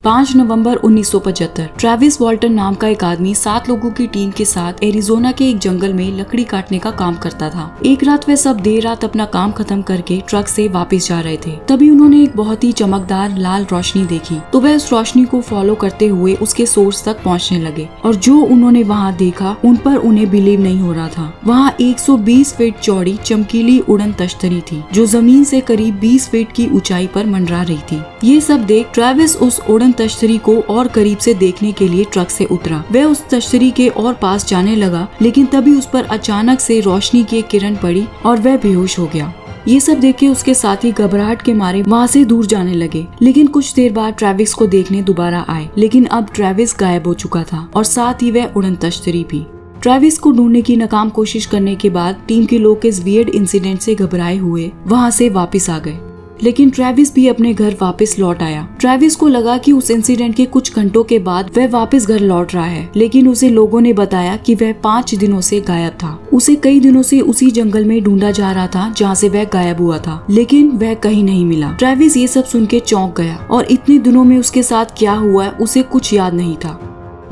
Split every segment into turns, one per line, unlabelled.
5 नवंबर 1975 Travis वॉल्टन नाम का एक आदमी 7 लोगों की टीम के साथ एरिजोना के एक जंगल में लकड़ी काटने का काम करता था। एक रात वह सब देर रात अपना काम खत्म करके ट्रक से वापस जा रहे थे। तभी उन्होंने एक बहुत ही चमकदार लाल रोशनी देखी, तो वह उस रोशनी को फॉलो करते हुए उसके सोर्स तक पहुंचने लगे। और जो उन्होंने वहां देखा उन पर उन्हें बिलीव नहीं हो रहा था। वहां 120 फीट चौड़ी चमकीली उड़न तश्तरी थी जो जमीन से करीब 20 फीट की ऊंचाई पर मंडरा रही थी। ये सब देख ट्रेविस उस उड़न तश्तरी को और करीब से देखने के लिए ट्रक से उतरा। वह उस तश्तरी के और पास जाने लगा, लेकिन तभी उस पर अचानक से रोशनी की एक किरण पड़ी और वह बेहोश हो गया। ये सब देख के उसके साथी घबराहट के मारे वहाँ से दूर जाने लगे। लेकिन कुछ देर बाद ट्रेविस को देखने दोबारा आए, लेकिन अब ट्रेविस गायब हो चुका था और साथ ही वह उड़न तश्तरी भी। ट्रेविस को ढूंढने की नाकाम कोशिश करने के बाद टीम के लोग इस वियर्ड इंसिडेंट से घबराए हुए वहाँ से वापस आ गए। लेकिन ट्रेविस भी अपने घर वापस लौट आया। ट्रेविस को लगा कि उस इंसिडेंट के कुछ घंटों के बाद वह वापस घर लौट रहा है, लेकिन उसे लोगों ने बताया कि वह 5 दिनों से गायब था। उसे कई दिनों से उसी जंगल में ढूंढा जा रहा था जहाँ से वह गायब हुआ था, लेकिन वह कहीं नहीं मिला। ट्रेविस ये सब सुन के चौंक गया और इतने दिनों में उसके साथ क्या हुआ है उसे कुछ याद नहीं था।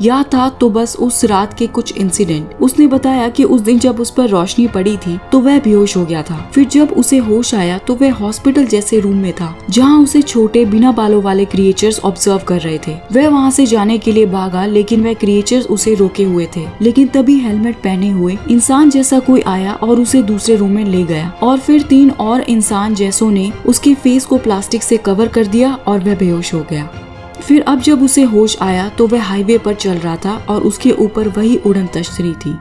याद था तो बस उस रात के कुछ इंसिडेंट। उसने बताया कि उस दिन जब उस पर रोशनी पड़ी थी तो वह बेहोश हो गया था। फिर जब उसे होश आया तो वह हॉस्पिटल जैसे रूम में था जहां उसे छोटे बिना बालों वाले क्रिएचर्स ऑब्जर्व कर रहे थे। वह वहां से जाने के लिए भागा, लेकिन वह क्रिएचर्स उसे रोके हुए थे। लेकिन तभी हेलमेट पहने हुए इंसान जैसा कोई आया और उसे दूसरे रूम में ले गया और फिर 3 और इंसान जैसों ने उसके फेस को प्लास्टिक से कवर कर दिया और वह बेहोश हो गया। फिर अब जब उसे होश आया तो वह हाईवे पर चल रहा था और उसके ऊपर वही उड़न तश्तरी थी।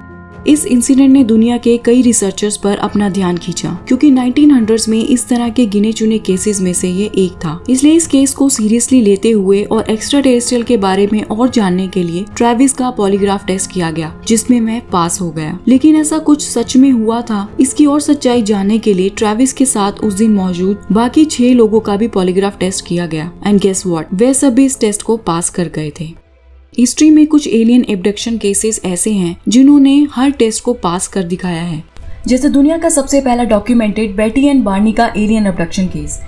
इस इंसिडेंट ने दुनिया के कई रिसर्चर्स पर अपना ध्यान खींचा, क्योंकि 1900s में इस तरह के गिने चुने केसेस में से ये एक था। इसलिए इस केस को सीरियसली लेते हुए और एक्स्ट्रा टेरेस्ट्रियल के बारे में और जानने के लिए ट्रेविस का पॉलीग्राफ टेस्ट किया गया, जिसमें मैं पास हो गया। लेकिन ऐसा कुछ सच में हुआ था, इसकी और सच्चाई जानने के लिए ट्रेविस के साथ उस दिन मौजूद बाकी 6 लोगों का भी पॉलीग्राफ टेस्ट किया गया। एंड गेस व्हाट, वे सब भी इस टेस्ट को पास कर गए थे। हिस्ट्री में कुछ एलियन एब्डक्शन केसेस ऐसे हैं जिन्होंने हर टेस्ट को पास कर दिखाया है, जैसे दुनिया का सबसे पहला डॉक्यूमेंटेड बेटी एंड बार्नी का एलियन एब्डक्शन केस।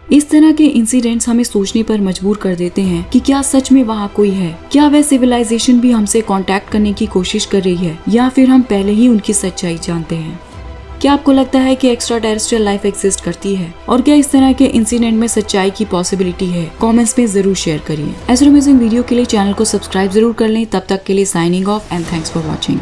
इस तरह के इंसिडेंट्स हमें सोचने पर मजबूर कर देते हैं कि क्या सच में वहाँ कोई है, क्या वह सिविलाइजेशन भी हमसे कांटेक्ट करने की कोशिश कर रही है, या फिर हम पहले ही उनकी सच्चाई जानते हैं। क्या आपको लगता है कि एक्स्ट्रा टेरेस्ट्रियल लाइफ एग्जिस्ट करती है, और क्या इस तरह के इंसिडेंट में सच्चाई की पॉसिबिलिटी है? कमेंट्स में जरूर शेयर करिए। ऐसे अमेजिंग वीडियो के लिए चैनल को सब्सक्राइब जरूर कर लें। तब तक के लिए signing off and thanks for watching.